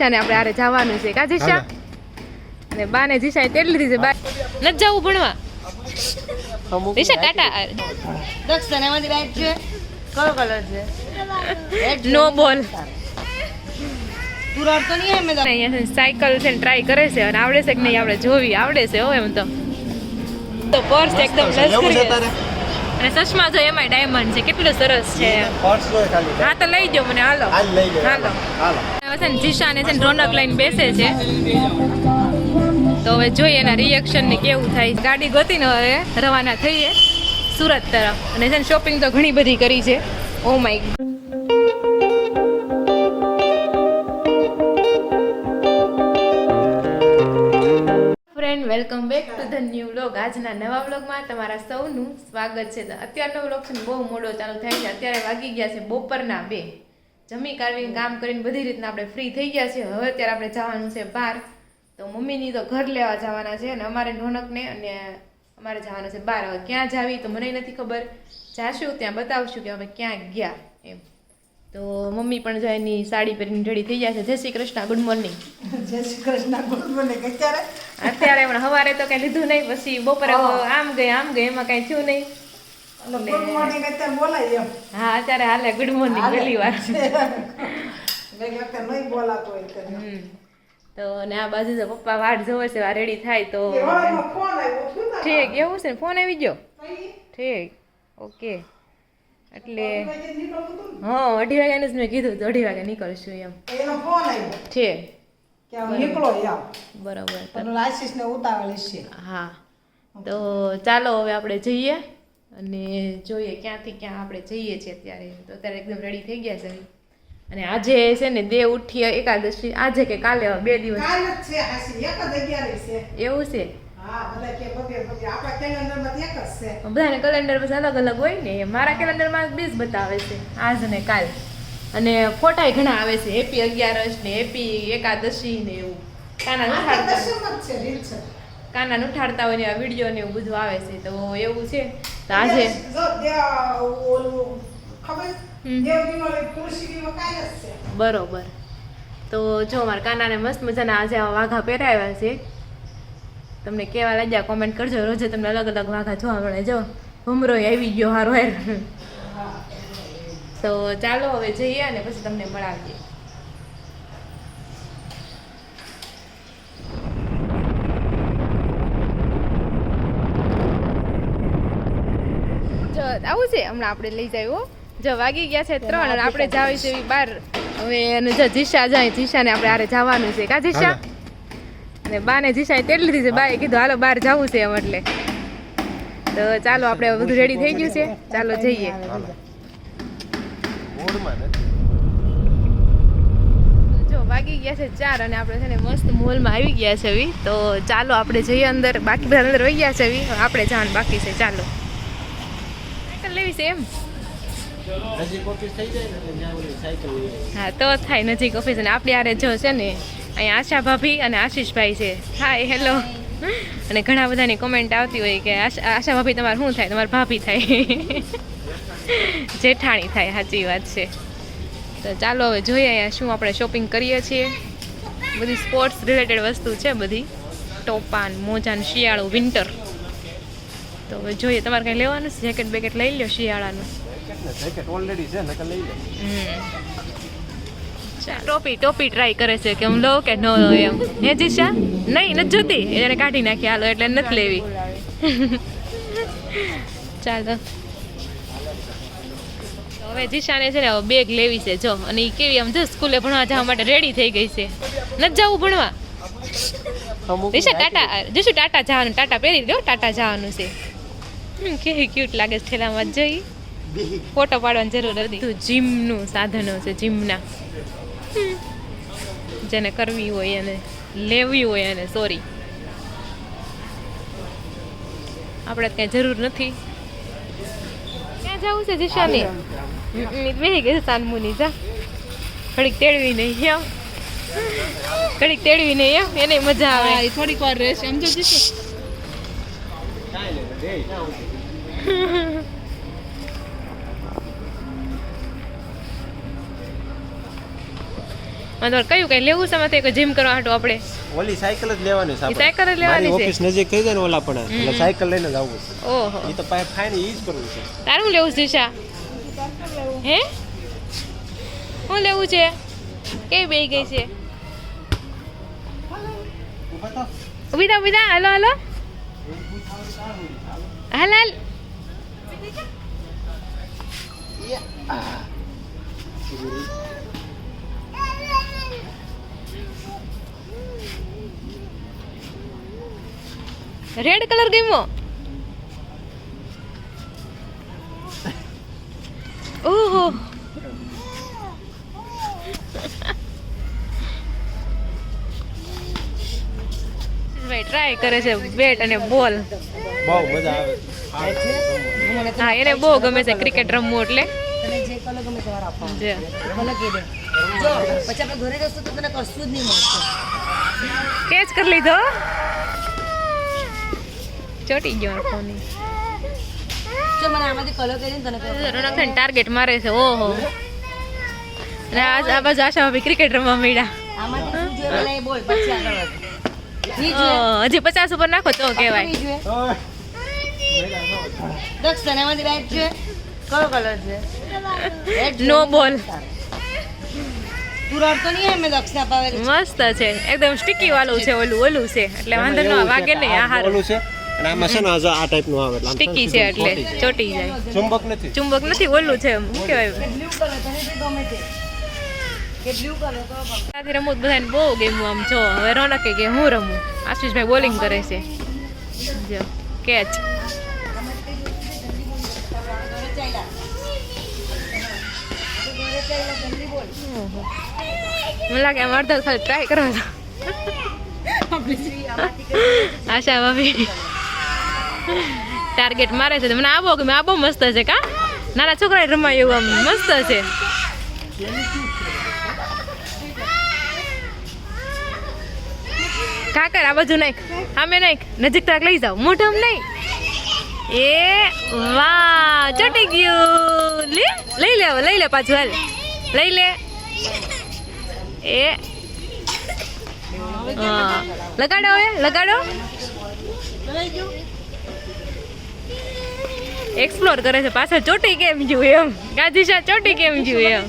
જીશાને આપણે આરે જવાનું છે કા જીશા અને બાને જીશાએ તેડી લીધી છે બા ન જવું ભણવા જીશા ટાટા દક્ષને એમાંથી રાઈટ છે કયો કલર છે નો બોલ તું રડતો નહીં એમ અહીંયા સાયકલ છે ટ્રાય કરે છે અને આવડે છે કે નહીં આપણે જોવી આવડે છે હો એમ તો પર્સ એકદમ લશ્કરી અને ચશ્મા જો એમાં ડાયમંડ છે કેટલું સરસ છે હા તો લઈ જાઓ મને હાલો હાલો જીશાને છે ને રોનક લઈને બેસે છે તો હવે જોઈએ એના રિએક્શન ને કેવું થાય ગાડી ગોતીને હવે રવાના થઈએ સુરત તરફ અને છે ને શોપિંગ તો ઘણી બધી કરી છે oh my friend welcome back to the new vlog આજના નવા વ્લોગમાં તમારા સૌનું સ્વાગત છે તો અત્યારનો વ્લોગ છે ને બહુ મોડો ચાલુ થાય છે અત્યારે વાગી ગયા છે બપોરના 2 જમી કાઢીને કામ કરીને બધી રીતના આપણે ફ્રી થઈ ગયા છે હવે અત્યારે આપણે જવાનું છે બહાર તો મમ્મીની તો ઘર લેવા જવાના છે અને અમારે રોનકને અને અમારે જવાનું છે બહાર હવે ક્યાં જાવી તો મને નથી ખબર જાશું ત્યાં બતાવશું કે અમે ક્યાં ગયા એમ તો મમ્મી પણ જો એની સાડી પહેરીને રેડી થઈ ગયા છે જય શ્રી કૃષ્ણ ગુડ મોર્નિંગ જય શ્રી કૃષ્ણ ગુડ મોર્નિંગ અત્યારે પણ સવારે તો કઈ લીધું નહીં પછી બપોરે આમ ગઈ એમાં કઈ થયું નહીં ગુડ મોર્નિંગ અત્યારે બોલાય એમ હા અત્યારે હાલે ગુડ મોર્નિંગ પહેલી વાર નહીં બોલાતો હોય તો અને આ બાજુ તો પપ્પા વાટ જોવે છે આ રેડી થાય તો ઠીક એવું છે ને ફોન આવી ગયો ઠીક ઓકે એટલે હા 2:30 વાગ્યાનું જ મેં કીધું તો 2:30 વાગે નીકળશું એમ એનો ફોન આવ્યો છે કે હું નીકળો યાર બરોબર પણ લાઈસન્સ ને ઉતાવળી છે હા તો ચાલો હવે આપણે જઈએ અને જોઈએ ક્યાંથી ક્યાં આપણે જઈએ છીએ અત્યારે તો અત્યારે એકદમ રેડી થઈ ગયા છે અને આજે છે ને દેવ ઉઠી એકાદશી આજે કે કાલે 2 દિવસ કાલ જ છે હાસી એક જ અગિયાર છે એવું છે હા બધા કે બગે આપણા કેલેન્ડરમાં એક જ છે બધાને કેલેન્ડર પછી અલગ અલગ હોય ને મારા કેલેન્ડરમાં 20 બતાવે છે આજ ને કાલ અને ફોટાય ઘણા આવે છે હેપી 11 ને હેપી એકાદશી ને એવું કાના ઉઠાડતા હોય ને આ વિડીયો ને એવું બધું આવે છે તો એવું છે તો આજે બરોબર તો જો મારા કાનાને મસ્ત મજાના આજે આવા વાઘા પહેરાવ્યા છે તમને કેવા લાગ્યા કોમેન્ટ કરજો રોજે તમને અલગ અલગ વાઘા જોવા મળે જો ભમરો આવી ગયો હારો હેર તો ચાલો હવે જઈએ અને પછી તમને મળાવીએ જો આવું છે હમણાં આપણે લઈ જાય જો વાગી ગયા છે 3 અને આપણે જાવી છે બહાર હવે અને જો જીશા જાય જીશાને આપણે આરે જવાનું છે કા જીશા અને બાને જીશાએ તેડી લીધી છે બાએ કીધું હાલો બહાર જવું છે એમ એટલે તો ચાલો આપણે બધું રેડી થઈ ગયું છે ચાલો જઈએ જો વાગી ગયા છે 4 અને આપણે છે ને મસ્ત મોલમાં આવી ગયા છે તો ચાલો આપણે જઈએ અંદર બાકી બધા અંદર વહી ગયા છે આપણે જવાનું બાકી છે ચાલો સાયકલ લેવી છે એમ હા તો થાય નજીક ઓફિસ અને આપણે યારે જો છે ને અહીંયા આશા ભાભી અને આશીષભાઈ છે હાય હેલો અને ઘણા બધાની કોમેન્ટ આવતી હોય કે આશા ભાભી તમારે શું થાય તમારે ભાભી થાય જેઠાણી થાય સાચી વાત છે તો ચાલો હવે જોઈએ અહીંયા શું આપણે શોપિંગ કરીએ છીએ બધી સ્પોર્ટ્સ રિલેટેડ વસ્તુ છે બધી ટોપાન મોજાન શિયાળું વિન્ટર તો હવે જોઈએ તમારે કંઈ લેવાનું છે જેકેટ બેકેટ લઈ લો શિયાળાનું ટોપી ટ્રાય કરે છે કે હું લઉં કે ન લો એમ હે જીશા નહીં નથી જોતી એને કાઢી નાખી હાલો એટલે નથી લેવી ચાલો હવે જીશાને છે ને બેગ લેવી છે જો અને એ કેવી આમ જો સ્કૂલે ભણવા જવા માટે રેડી થઈ ગઈ છે નથી જવું ભણવા જીશા ટાટા જશું ટાટા જવાનું ટાટા પહેરી લો ટાટા જવાનું છે કેવી ક્યુટ લાગે છે થેલામાં જોઈ ફોટો પાડવાની જરૂર નથી જીમનું સાધનો છે જીમના જેને કરવી હોય અને લેવી હોય અને સોરી આપણે કઈ જરૂર નથી ક્યાં જવું છે જીશાને બેહી ગઈ સાનમુની જા ઘડીક તેડવી નહીં એમ ઘડીક તેડવી નહીં એમ એને મજા આવે થોડીક વાર રહેશે એમ જો જીશુ તમારે કયું કઈ લેવું છે માથે કે જીમ કરવા હાટું આપણે ઓલી સાયકલ જ લેવાની છે ઈ સાયકલ જ લેવાની છે? ઓફિસ નજીક થઈ જાય ને ઓલા પણ એટલે સાયકલ લઈને જ આવવું છે. ઓહો ઈ તો પાય ફાઈન ઈ જ કરવું છે. તારું લેવું છે દિશા હે શું લેવું છે કેવી બે ગઈ છે ઉભી થા હાલો હાલ હાલ રેડ કલર ગમ્યો ઓહો ભાઈ ટ્રાય કરે છે બેટ અને બોલ બહુ મજા આવે. હા એને બહુ ગમે છે ક્રિકેટ રમવું એટલે તને જે કલર ગમે તમારે આપવાનું જે કલર કહી દે જો પછી આપણે ઘરે જશું તો તને કશું જ નહીં મળશે કેચ કરી લીધો ચોટી ગયો મારો ફોન જો મને આમાંથી કલર કહી દે ને તને કહું. રણક ટાર્ગેટ મારે છે ઓહો અને આ બાજુ આશા ભાભી ક્રિકેટ રમવા મળ્યા આમાંથી શું જોઈએ પેલા એ બોલ પછી આગળ વધ નહીં જોઈએ હજી 50 ઉપર નાખો તો કહેવાય નહીં જોઈએ દક્ષ તને એમાંથી બેટ છે કયો કલર છે Red છે? નો બોલ તું રડતો નહીં હે મેં દક્ષને અપાવેલી છે. મસ્ત છે એકદમ સ્ટીકી વાળું છે ઓલું છે એટલે વાંધો ન વાગે નહીં આ હારું ઓલું છે અને આમાં છે ને આ ટાઈપનું આવે એટલે આમ સ્ટીકી છે એટલે ચોટી જાય ચુંબક નથી. ચુંબક નથી ઓલું છે શું કહેવાય બ્લુ કલર તને જે ગમે તે કે બ્લુ કલર તો સાથે રમવું બધાને બહુ ગમ્યું આમ જો હવે રોનકે કે હું રમું આશીષભાઈ બોલિંગ કરે છે જો કેચ ઘરે ચાલ્યા જલ્દી બોલ મને લાગે આમ અડધો ખાલી ટ્રાય કરવા દો આશા ભાભી ટાર્ગેટ મારે છે મને આબો કે આ બહુ મસ્ત છે કા નાના છોકરાએ રમાય એવું આમ મસ્ત છે કાકર આ બાજુ નાખ સામે નાખ નજીક તક લઈ જાવ મોઢામ નહીં એ વાહ ચોટી ગયું લઈ લે પાછું હાલ લઈ લે એ હા લગાડો હવે લગાડો એક્સપ્લોર કરે છે પાછળ ચોટી કેમ જ્યું એમ ગાજીશા ચોટી કેમ જ્યું એમ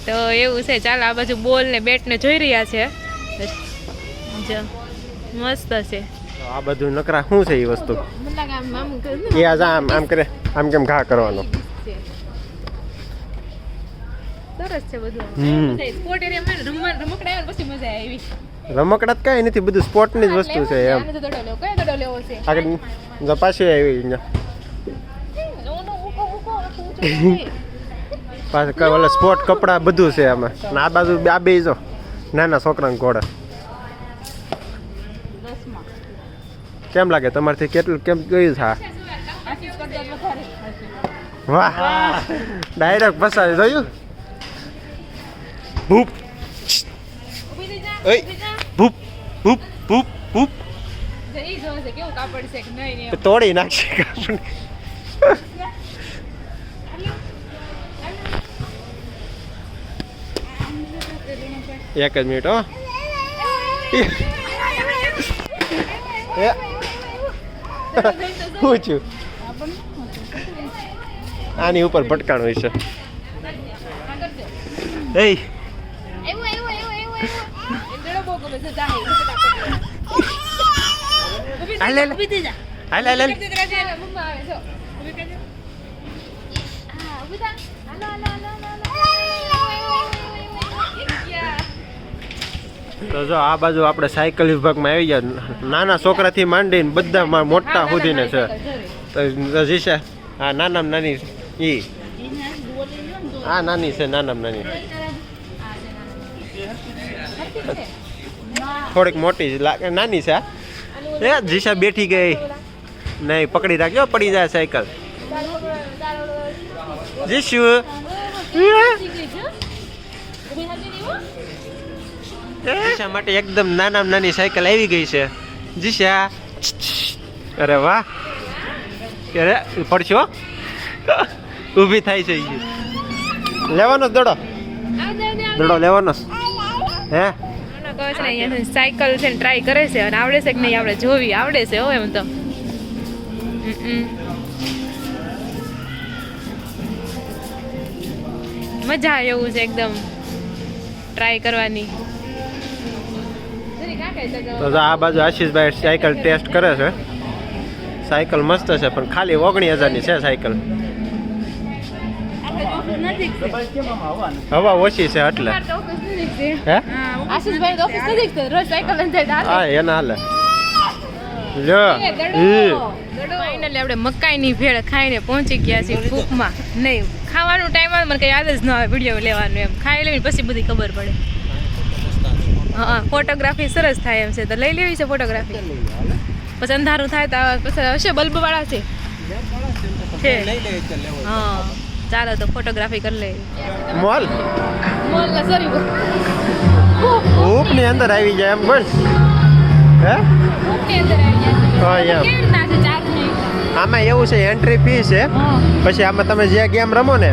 તો એવું છે ચાલ આ બાજુ બોલ ને બેટ ને જોઈ રહ્યા છે જો મસ્ત છે આ બધું નકરા શું છે એ વસ્તુ મને લાગે આમ એ આજ આમ કરે આમ કેમ ઘા કરવાનો. સરસ છે બધું હમ. સ્પોર્ટ એરિયામાં રમકડા આવ્યા પછી મજા આવી રમકડા જ કઈ નથી બધું સ્પોર્ટની જ વસ્તુ છે એમ. આને તો દડો લેવો કયો દડો લેવો છે આગળ જો પાછી આવી અહીંયા પાછું ઓલા સ્પોર્ટ કપડા બધું છે આમાં અને આ બાજુ આ બે જો નાના છોકરાને ઘોડા કેમ લાગે તમારથી કેટલું કેમ ગયું છે આ? વાહ ડાયરેક્ટ પસારી જોયું ભૂપ ઓય ભૂપ ભૂપ ભૂપ ભૂપ જઈ જો છે કેવું કાપડ છે કે નહીં તો તોડી નાખશે કાપડ. એક જ મિનિટ હો એ હું છું આની ઉપર ભટકાણું છે એ હાલ હાલ હાલ હાલ હાલ તો જો આ બાજુ આપણે સાયકલ વિભાગમાં આવી ગયા નાના છોકરાથી માંડીને બધા મોટા સુધીને છે તો જીશા હા નાનામાં નાની ઈ આ નાની છે નાનામાં નાની થોડીક મોટી લાગે નાની છે એ જીશા બેઠી ગઈ નહીં પકડી રાખજો પડી જાય સાયકલ જીશુ જીશા માટે એકદમ નાનામાં નાની સાયકલ આવી ગઈ છે જીશા અરે વાહ અરે પડશો ઊભી થાય છે લેવાનો દડો દડો લેવાનો હે નાના કહે છે ને અહીંયાથી સાયકલ છે ને ટ્રાય કરે છે અને આવડે છે કે નહીં આપણે જોવી આવડે છે હો એમ તો મજા આવે એવું છે એકદમ ટ્રાય કરવાની તો જો આ બાજુ આશીષભાઈ સાયકલ ટેસ્ટ કરે છે સાયકલ મસ્ત છે પણ ખાલી 19,000ની છે સાયકલ હવા ઓછી છે એટલે હે આશીષભાઈ ઓફિસ નજીક છે રોજ સાયકલ લઈને જાય હા એના હાલે લો ફાઇનલી આપણે મકાઈની ભેળ ખાઈને પહોંચી ગયા છીએ ભૂખમાં નહીં ખાવાનું ટાઈમ આવે મને કઈ યાદ જ ન આવે વિડીયો લેવાનું એમ ખાઈ લેવી પછી બધી ખબર પડે હા ફોટોગ્રાફી સરસ થાય એમ છે તો લઈ લેવી છે ફોટોગ્રાફી પછી અંધારું થાય તો પછી હશે બલ્બ વાળા છે હા ચાલો તો ફોટોગ્રાફી કરી લે મોલ મોલ ના સોરી ની અંદર આવી જાય એમ બોલ હે ભૂખની અંદર આવી જાય હા એમ કેવી રીતના છે ચાર્જ નહીં આમાં એવું છે એન્ટ્રી ફી છે પછી આમાં તમે જે ગેમ રમો ને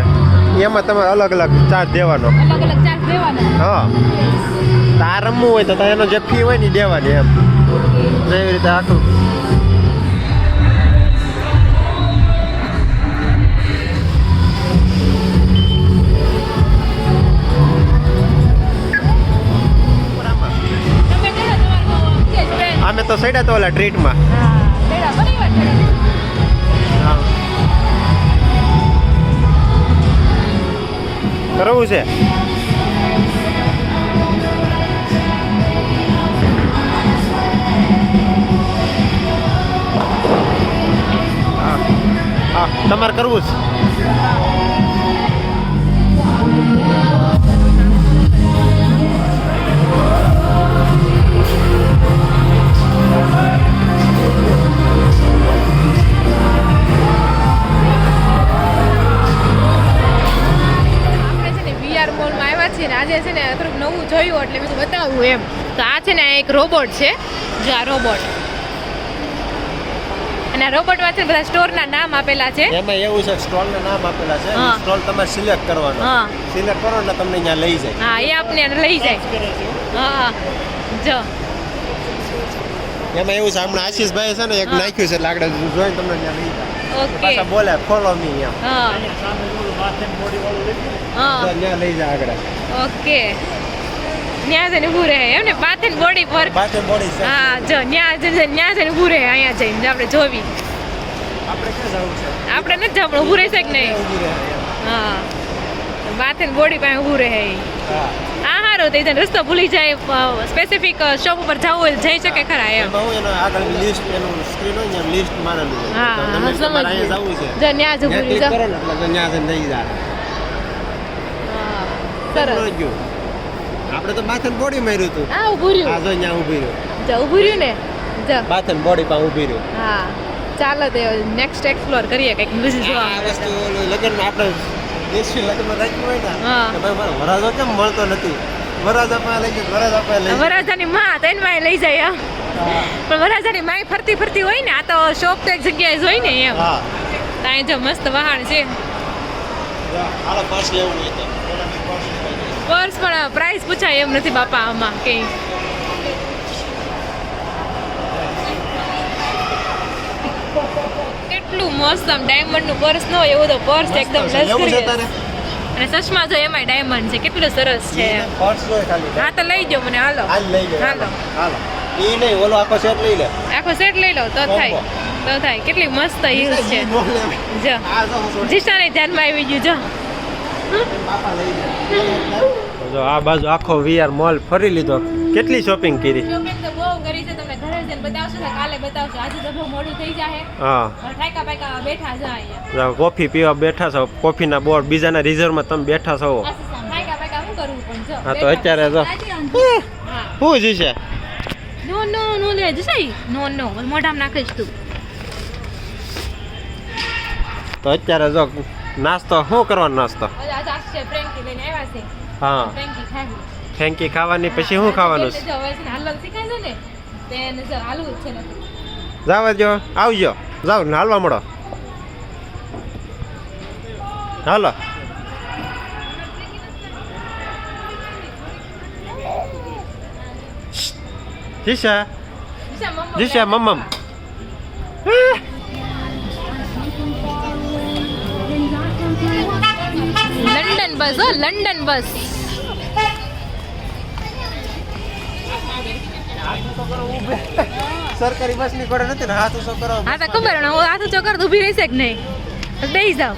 એમાં તમારે અલગ અલગ ચાર્જ દેવાનો અલગ અલગ ચાર્જ દેવાના હા તાર રમવું હોય તો એનો જે ફી હોય ને ઈ દેવાની એમ એવી રીતે આખું અમે તો સડ્યા તો ઓલા ટ્રીટમાં કરવું છે હા તમારે કરવું છે આજે છે ને થોડુંક નવું જોયું એટલે બધું બતાવવું એમ તો આ છે ને એક રોબોટ છે જો આ રોબોટ અને આ રોબોટમાં છે બધા સ્ટોરના નામ આપેલા છે એમાં એવું છે સ્ટોલના નામ આપેલા છે હા. સ્ટોલ તમારે સિલેક્ટ કરવાનો હા. સિલેક્ટ કરો એટલે તમને અહીંયા લઈ જાય હા એ આપને લઈ જાય હા જો એમાં એવું છે હમણાં આશીષભાઈ છે ને એક હા. નાખ્યું છે એટલે આગળ જોઈને તમને ત્યાં લઈ જાય ઓકે પાછા બોલે ફોલો મી એમ હા હા તો ત્યાં લઈ જાય આગળ ઓકે ન્યા જઈને ઊભું રહે એમ ને બાથ એન્ડ બોડી પર બાથે બોડી છે હા જો ન્યા જઈને ઊભું રહે અહીંયા જઈને આપણે જોવી આપણે ક્યાં જવું છે આપણે નથી જવું ઊભું રહેશે કે નહીં ઊભી રહે એમ. હા બાથ એન્ડ બોડી પાસે ઊભું રહે ઈ. હા આ હારો તો એને રસ્તો ભૂલી જાય સ્પેસિફિક શોપ ઉપર જવું હોય તો જઈ શકે ખરા એમ એમાં હું એનો આગળ લિસ્ટ એનું સ્ક્રીન હોય ને એમ લિસ્ટ મારેલું છે હા, તો તમે હા, તમારે સમજી. અહીંયા જવું છે જો ન્યા જ ઊભું ક્લિક રહ્યું કરો ને એટલે ત્યાં જઈને લઈ જાય હા સરસ સમજી ગયું. આપણે તો બાથન બોડી માર્યું હતું આ ઊભું આ રહ્યું જો અહીંયા ઊભી રહ્યું જો ઊભું રહ્યું ને જો બાથન બોડી પાસે ઊભી રહ્યું હા ચાલો તે નેક્સ્ટ એક્સપ્લોર કરીએ કંઈક બીજું આ જોવા મળે વસ્તુ લગ્નમાં આપણે દેશી લગ્નમાં રાખ્યું હોય ને હા. કે ભાઈ મારો વરાજો કેમ મળતો નથી વરાજા પાસે લઈ જાય વરાજા પાસે લઈ જાય વરાજાની માં તો એની લઈ જાય એમ. પણ વરાજાની માય ફરતી ફરતી હોય ને આ તો શોપ તો એક જગ્યાએ જ હોય ને એમ હા તો અહીં જો મસ્ત વહાણ છે હાલો પર્સ લેવું હોય તો પર્સ પણ પ્રાઇસ પૂછાય એમ નથી બાપા આમાં કે કેટલું મસ્ત આમ ડાયમંડ નું પર્સ ન હોય એવું તો પર્સ એકદમ લેવું છે લશ્કરી તારે અને ચશ્મા જો એમાંય ડાયમંડ છે કેટલું સરસ છે પર્સ હોય ખાલી હા તો લઈ જાઓ મને હાલો હાલ લઈ લે હાલો હાલો ઈ નહીં ઓલો આખો સેટ લઈ લે આખો સેટ લઈ લો તો થાય તો થાય કેટલી મસ્ત હીલ્સ છે જો આ જો જીશાને ધ્યાનમાં આવી ગયું જો બાપા લઈ જાય જો આ બાજુ આખો વીઆર મોલ ફરી લીધો કેટલી શોપિંગ કરી શોપિંગ તો બહુ કરી છે તમને ઘરે જઈને બતાવશું ને કાલે બતાવશું આજે તો બહુ મોડું થઈ જાય હા ઠાકા પાકા બેઠા છે અહીંયા જો કોફી પીવા બેઠા છો કોફીના બોર્ડ બીજાના રિઝર્વમાં તમે બેઠા છો ઠાકા પાકા શું કરવું પણ જો હા તો અત્યારે જો હા શું જ છે નો નો નો લે જસાઈ નો નો મોઢામાં નાખીશ તું તો અત્યારે જો નાસ્તો શું કરવાનો નાસ્તો આજે આશે ફ્રેન્કી લઈને આવ્યા છે હા ફ્રેન્કી ખાવી ફેંકી ખાવાની પછી શું ખાવાનું છે જો હવે છે ને હાલવાનું શીખાય છે ને તેને જો હાલવું જ છે ને જાવા જો આવજો જાવ ને હાલવા મળો હાલો જીશા મમ્મમ જીશા મમ્મમ લંડન બસ હો લંડન બસ. સરકારી બસ ની ઘોડે નથી ને હાથ ઉસો કરો હા તો ખબર ને હું હાથ ચોકર ઊભી રહેશે કે નહીં તો બેસી જાવ.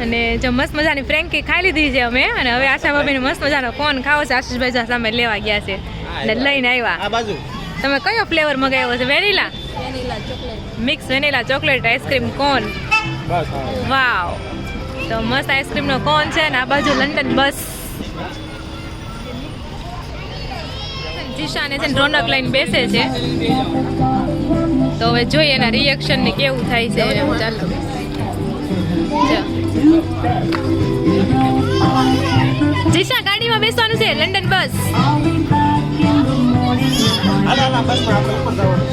અને જો મસ્ત મજાની ફ્રેન્કી ખાઈ લીધી છે અમે અને હવે આશા ભાભીને મસ્ત મજાનો કોન ખાવો છે. આશીષભાઈ સામે લેવા ગયા છે અને લઈને આવ્યા. આ બાજુ તમે કયો ફ્લેવર મગાવ્યો છે? Vanilla mix vanilla chocolate ice cream cone. બસ વાવ તો મસ્ત આઈસ્ક્રીમનો કોન છે અને આ બાજુ લંડન બસ. જીશાને છે ને રોનક લઈને બેસે છે તો હવે જોઈએ એના રિએક્શન ને કેવું થાય છે. ચાલો જો. જીશા ગાડીમાં બેસવાનું છે લંડન બસ. હાલા બસ માં આપણે ઉપર જવાનું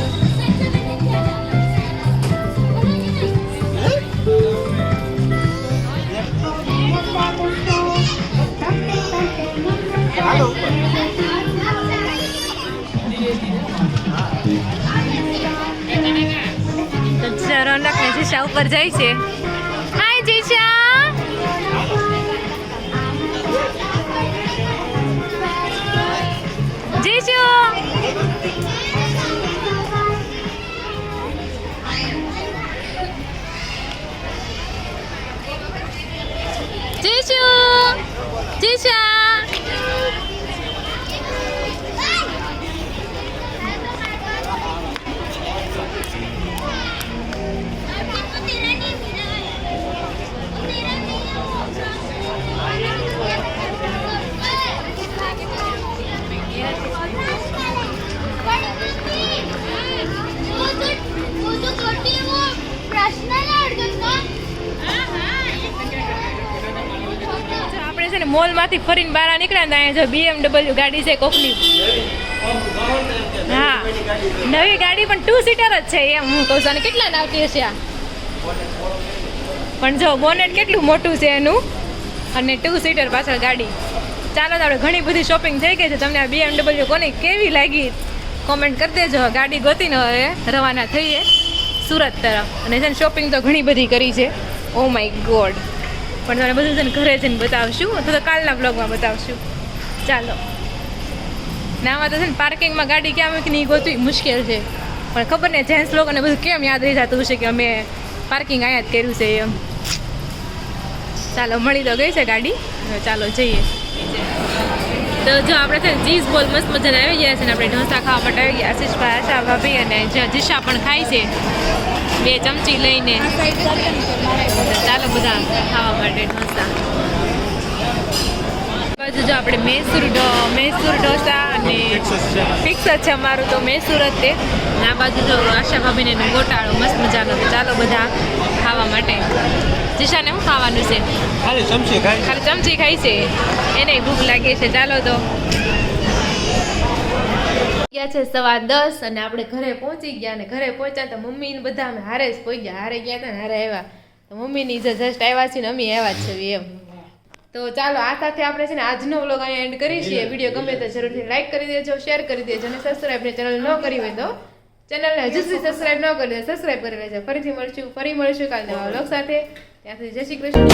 હાલો ઉપર રોનક ને જીશા ઉપર જાય છે. હાય જીશા. જીશુ જીશુ જીશા. આપણે છે ને મોલમાંથી ફરીને બહાર નીકળ્યા ને અહીંયા જો BMW ગાડી છે કોકની. હા નવી ગાડી પણ 2 સીટર જ છે એમ હું કહું છું. અને કેટલા આવતી હશે આ? પણ જો બોનેટ કેટલું મોટું છે એનું અને 2 સીટર પાછળ ગાડી. ચાલો તો આપણે ઘણી બધી શોપિંગ થઈ ગઈ છે. તમને આ BMW કોની કેવી લાગી કોમેન્ટ કરી દેજો. ગાડી ગોતીને હવે રવાના થઈએ સુરત તરફ. અને છે ને શોપિંગ તો ઘણી બધી કરી છે. Oh my God. પણ તમને બધું છે ને ઘરે જઈને બતાવશું અથવા તો કાલના બ્લોગમાં બતાવશું. ચાલો નામાં તો છે ને પાર્કિંગમાં ગાડી ક્યાં મૂકી નહીં ગોતવી મુશ્કેલ છે. પણ ખબર ને જેન્ટ્સ લોકોને બધું કેમ યાદ રહી જતું હશે કે અમે પાર્કિંગ અહીંયા જ કર્યું છે એમ. ચાલો મળી તો ગઈ છે ગાડી. હવે ચાલો જઈએ. તો જો આપણે છે ને ચીઝ બોલ મસ્ત મજાને આવી ગયા છે ને આપણે ઢોસા ખાવા માટે આવી ગયા. આશીષભાઈ આશા ભાભી અને જીશા પણ ખાય છે 2 ચમચી લઈને. ચાલો બધા ખાવા માટે ઢોસા. બાજુ જો આપણે મૈસૂર ઢોસા અને ફિક્સ જ છે અમારું તો મૈસૂર જ તે. અને આ બાજુ જો આશા ભાભીને ગોટાળો મસ્ત મજાનો. ચાલો બધા ખાવા માટે. જીશાને શું ખાવાનું છે? ખાલી ચમચી ખાઈ છે. એને ભૂખ લાગી છે. ચાલો તો ગયા છે 10:15 અને આપણે ઘરે પહોંચી ગયા. અને ઘરે પહોંચ્યા તો મમ્મી ને બધા અમે હારે જ પહોંચ્યા. હારે ગયા હતા ને હારે આવ્યા તો મમ્મીની જસ્ટ આવ્યા છે ને અમે આવ્યા જ છે એમ. તો ચાલો આ સાથે આપણે છે ને આજનો વ્લોગ અહીંયા એન્ડ કરી છીએ. વિડીયો ગમે તો જરૂરથી લાઈક કરી દેજો, શેર કરી દેજો અને સબસ્ક્રાઈબ ને ચેનલ ન કરી હોય તો ચેનલને હજુ સુધી સબસ્ક્રાઈબ ન કરી દે સબસ્ક્રાઈબ કરી લેજો. ફરી મળીશું કાલે નવા વ્લોગ સાથે. ત્યાં સુધી જય શ્રી કૃષ્ણ.